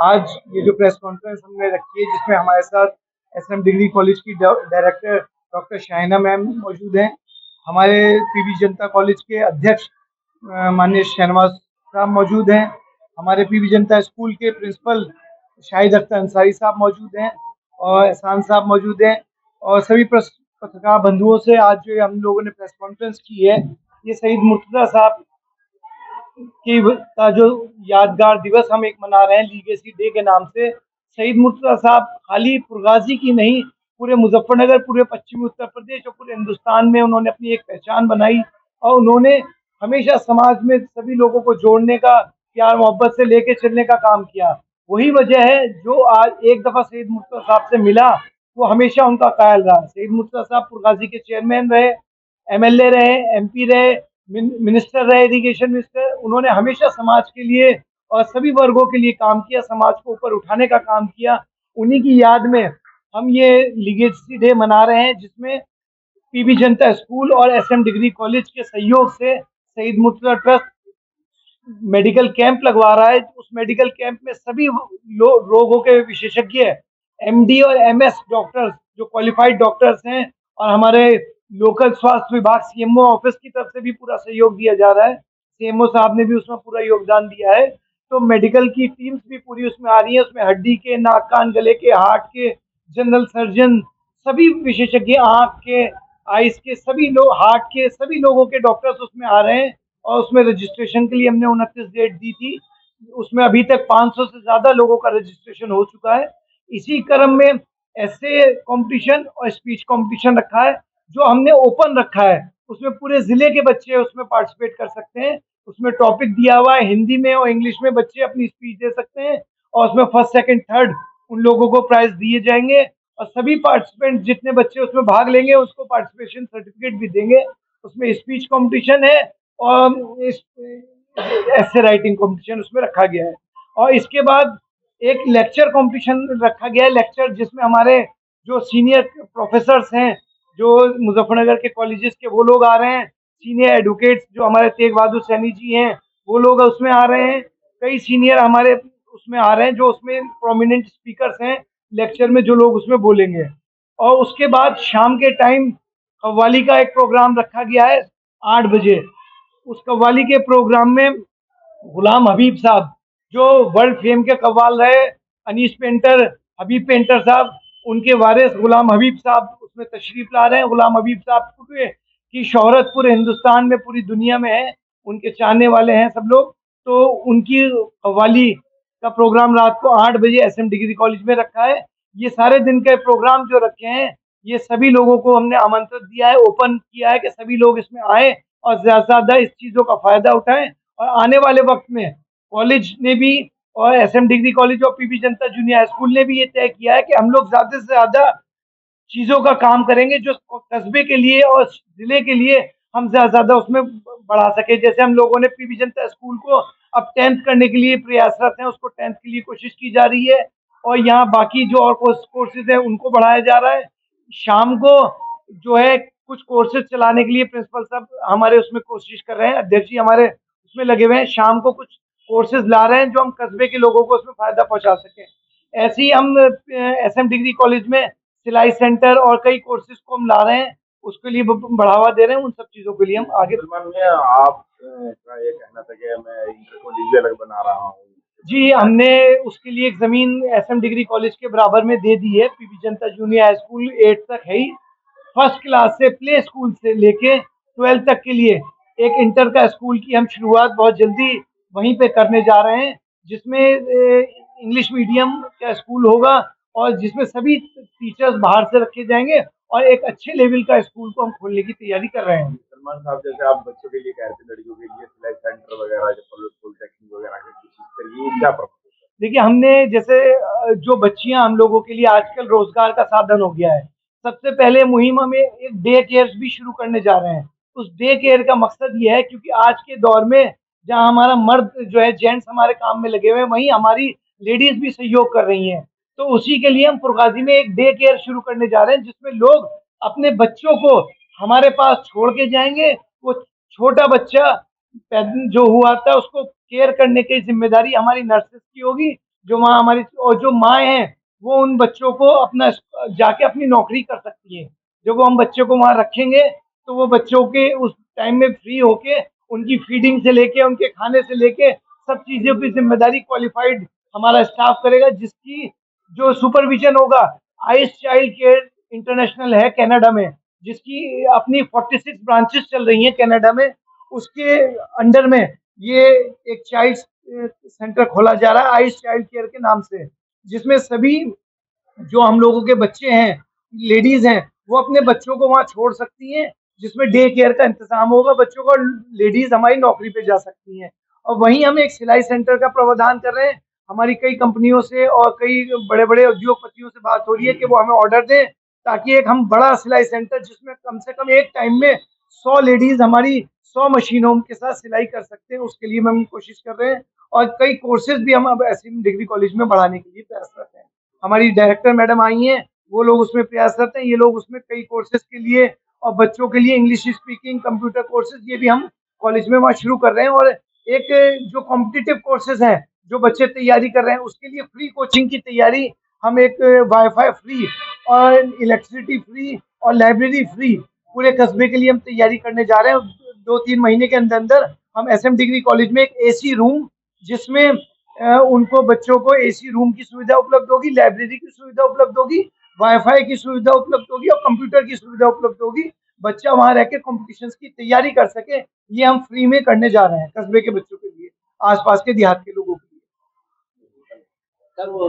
आज ये जो प्रेस कॉन्फ्रेंस हमने रखी है, जिसमें हमारे साथ एसएम डिग्री कॉलेज की डायरेक्टर डॉक्टर शाहिना मैम मौजूद हैं, हमारे पीवी जनता कॉलेज के अध्यक्ष माननीय शहनवाज साहब मौजूद हैं, हमारे पीवी जनता स्कूल के प्रिंसिपल शाहिद अख्तर अंसारी साहब मौजूद हैं और एहसान साहब मौजूद हैं, और सभी पत्रकार बंधुओं से आज जो हम लोगों ने प्रेस कॉन्फ्रेंस की है, ये शहीद मुर्तजा साहब की का जो यादगार दिवस हम एक मना रहे हैं लीगेसी डे के नाम से। शहीद मुर्तजा साहब खाली फुरगाजी की नहीं, पूरे मुजफ्फरनगर, पूरे पश्चिमी उत्तर प्रदेश और पूरे हिंदुस्तान में उन्होंने अपनी एक पहचान बनाई, और उन्होंने हमेशा समाज में सभी लोगों को जोड़ने का, प्यार मोहब्बत से लेके चलने का काम किया। वही वजह है जो आज एक दफा शहीद मुर्तजा साहब से मिला, वो हमेशा उनका कायल रहा। शहीद मुर्तजा साहब फुरगाजी के चेयरमैन रहे, एमएलए रहे, एमपी रहे, मिनिस्टर रहे, इरिगेशन मिनिस्टर। उन्होंने हमेशा समाज के लिए और सभी वर्गों के लिए काम किया, समाज को ऊपर उठाने का काम किया। उन्हीं की याद में हम ये लीगेसी डे मना रहे हैं, जिसमें पीवी जनता स्कूल और एसएम डिग्री कॉलेज के सहयोग से शहीद मुर्तजा ट्रस्ट मेडिकल कैंप लगवा रहा है। उस मेडिकल कैंप में सभी रोगों के विशेषज्ञ, एमडी और एमएस डॉक्टर्स, जो क्वालिफाइड डॉक्टर्स हैं, और हमारे लोकल स्वास्थ्य विभाग सीएमओ ऑफिस की तरफ से भी पूरा सहयोग दिया जा रहा है। सीएमओ साहब ने भी उसमें पूरा योगदान दिया है। तो मेडिकल की टीम्स भी पूरी उसमें आ रही है। उसमें हड्डी के, नाक कान गले के, हार्ट के, जनरल सर्जन, सभी विशेषज्ञ, आंख के, आइस के, सभी लोग, हार्ट के सभी लोगों के डॉक्टर्स उसमें आ रहे हैं। और उसमें रजिस्ट्रेशन के लिए हमने 29 डेट दी थी, उसमें अभी तक 500 से ज्यादा लोगों का रजिस्ट्रेशन हो चुका है। इसी क्रम में ऐसे कंपटीशन और स्पीच कंपटीशन रखा है, जो हमने ओपन रखा है। उसमें पूरे जिले के बच्चे उसमें पार्टिसिपेट कर सकते हैं। उसमें टॉपिक दिया हुआ है, हिंदी में और इंग्लिश में बच्चे अपनी स्पीच दे सकते हैं, और उसमें फर्स्ट सेकंड थर्ड उन लोगों को प्राइज दिए जाएंगे। और सभी पार्टिसिपेंट, जितने बच्चे उसमें भाग लेंगे, उसको पार्टिसिपेशन सर्टिफिकेट भी देंगे। उसमें स्पीच कंपटीशन है और ऐसे राइटिंग कंपटीशन उसमें रखा गया है। और इसके बाद एक लेक्चर कंपटीशन रखा गया है, लेक्चर, जिसमें हमारे जो सीनियर प्रोफेसर्स हैं, जो मुजफ्फरनगर के कॉलेजेस के, वो लोग आ रहे हैं। सीनियर एडवोकेट्स जो हमारे तेग बहादुर सैनी जी हैं, वो लोग उसमें आ रहे हैं। कई सीनियर हमारे उसमें आ रहे हैं, जो उसमें प्रोमिनेंट स्पीकर्स हैं लेक्चर में, जो लोग उसमें बोलेंगे। और उसके बाद शाम के टाइम कव्वाली का एक प्रोग्राम रखा गया है 8 बजे। उस कव्वाली के प्रोग्राम में गुलाम हबीब साहब, जो वर्ल्ड फेम के कव्वाल रहे, अनीस पेंटर, हबीब पेंटर साहब, उनके वारिस गुलाम हबीब साहब उसमें तशरीफ ला रहे हैं। गुलाम हबीब साहब की शोहरत पूरे हिंदुस्तान में, पूरी दुनिया में है, उनके चाहने वाले हैं सब लोग। तो उनकी कव्वाली का प्रोग्राम रात को 8 बजे एसएम डिग्री कॉलेज में रखा है। ये सारे दिन के प्रोग्राम जो रखे हैं, ये सभी लोगों को हमने आमंत्रित दिया है, ओपन किया है कि सभी लोग इसमें आए और ज्यादा से ज्यादा इस चीजों का फायदा उठाएं। और आने वाले वक्त में कॉलेज ने भी, और एसएम डिग्री कॉलेज और पीवी जनता जूनियर स्कूल ने भी ये तय किया है कि हम लोग ज्यादा से ज्यादा चीजों का काम करेंगे, जो कस्बे के लिए और जिले के लिए हम ज्यादा उसमें बढ़ा सके। जैसे हम लोगों ने पीवी जनता स्कूल को अब 10th करने के लिए प्रयासरत हैं, उसको 10th के लिए कोशिश की जा रही है। और यहाँ बाकी जो और कोर्सेज है, उनको बढ़ाया जा रहा है। शाम को जो है कुछ कोर्सेज चलाने के लिए प्रिंसिपल साहब हमारे उसमें कोशिश कर रहे हैं, अध्यक्ष जी हमारे उसमें लगे हुए हैं। शाम को कुछ कोर्सेज ला रहे हैं, जो हम कस्बे के लोगों को उसमें फायदा पहुंचा सकें। ऐसे ही हम एसएम डिग्री कॉलेज में सिलाई सेंटर और कई कोर्सेज को हम ला रहे हैं, उसके लिए बढ़ावा दे रहे हैं। उन सब चीजों के लिए हम आगे। आप का ये कहना था कि मैं इंटर कॉलेज भी अलग बना रहा हूँ। जी, हमने उसके लिए एक जमीन एसएम डिग्री कॉलेज के बराबर में दे दी है। पीवी जनता जूनियर हाई स्कूल 8 तक है ही, फर्स्ट क्लास से, प्ले स्कूल से लेके 12 तक के लिए एक इंटर का स्कूल की हम शुरुआत बहुत जल्दी वहीं पे करने जा रहे हैं, जिसमें इंग्लिश मीडियम का स्कूल होगा, और जिसमें सभी टीचर्स बाहर से रखे जाएंगे, और एक अच्छे लेवल का स्कूल को हम खोलने की तैयारी कर रहे हैं। सलमान साहब, जैसे आप बच्चों के लिए कह रहे थे, लड़कियों के लिए सिलाई सेंटर वगैरह, पॉलिटेक्निक वगैरह की कोशिश करिए, क्या प्रॉब्लम? देखिए, हमने जैसे जो बच्चियां हम लोगों के लिए आजकल रोजगार का साधन हो गया है, सबसे पहले मुहिम में एक डे केयर भी शुरू करने जा रहे हैं। उस डे केयर का मकसद ये है, क्योंकि आज के दौर में जहां हमारा मर्द जो है, जेंट्स हमारे काम में लगे हुए हैं, वहीं हमारी लेडीज भी सहयोग कर रही हैं। तो उसी के लिए हम फुरगाजी में एक डे केयर शुरू करने जा रहे हैं, जिसमें लोग अपने बच्चों को हमारे पास छोड़ के जाएंगे। वो छोटा बच्चा जो हुआ था, उसको केयर करने की जिम्मेदारी हमारी नर्सेस की होगी, जो वहाँ हमारी और जो माँ हैं वो उन बच्चों को अपना जाके अपनी नौकरी कर सकती हैं। जब वो हम बच्चों को वहाँ रखेंगे तो वो बच्चों के उस टाइम में फ्री होके उनकी फीडिंग से लेके उनके खाने से लेके सब चीज़ों की ज़िम्मेदारी क्वालिफ़ाइड हमारा स्टाफ करेगा, जिसकी जो सुपरविज़न होगा आइस चाइल्ड केयर इंटरनेशनल है कनाडा में, जिसकी अपनी 46 ब्रांचेस चल रही हैं कनाडा में। उसके अंडर में ये एक चाइल्ड सेंटर खोला जा रहा है आइस चाइल्ड केयर के नाम से, जिसमें सभी जो हम लोगों के बच्चे हैं, लेडीज हैं, वो अपने बच्चों को वहाँ छोड़ सकती हैं, जिसमें डे केयर का इंतजाम होगा बच्चों को, लेडीज हमारी नौकरी पे जा सकती हैं। और वहीं हम एक सिलाई सेंटर का प्रावधान कर रहे हैं। हमारी कई कंपनियों से और कई बड़े बड़े उद्योगपतियों से बात हो रही है कि वो हमें ऑर्डर दें, ताकि एक हम बड़ा सिलाई सेंटर जिसमें कम से कम एक टाइम में 100 लेडीज हमारी 100 मशीनों के साथ सिलाई कर सकते हैं, उसके लिए हम कोशिश कर रहे हैं। और कई कोर्सेज भी हम अब एसएम डिग्री कॉलेज में बढ़ाने के लिए प्रयासरत हैं। हमारी डायरेक्टर मैडम आई हैं, वो लोग उसमें प्रयासरत हैं। ये लोग उसमें कई कोर्सेज के लिए और बच्चों के लिए इंग्लिश स्पीकिंग, कंप्यूटर कोर्सेज ये भी हम कॉलेज में वहाँ शुरू कर रहे हैं। और एक जो कॉम्पिटिटिव कोर्सेज हैं जो बच्चे तैयारी कर रहे हैं उसके लिए फ्री कोचिंग की तैयारी, हम एक वाईफाई फ्री और इलेक्ट्रिसिटी फ्री और लाइब्रेरी फ्री पूरे कस्बे के लिए हम तैयारी करने जा रहे हैं। 2-3 महीने के अंदर अंदर हम एसएम डिग्री कॉलेज में एक एसी रूम, जिसमें उनको बच्चों को एसी रूम की सुविधा उपलब्ध होगी, लाइब्रेरी की सुविधा उपलब्ध होगी, वाईफाई की सुविधा उपलब्ध होगी और कंप्यूटर की सुविधा उपलब्ध होगी। बच्चा वहां रह के कॉम्पिटिशन्स की तैयारी कर सके, ये हम फ्री में करने जा रहे हैं कस्बे के बच्चों के लिए, आसपास के देहात के लोगों के लिए। सर वो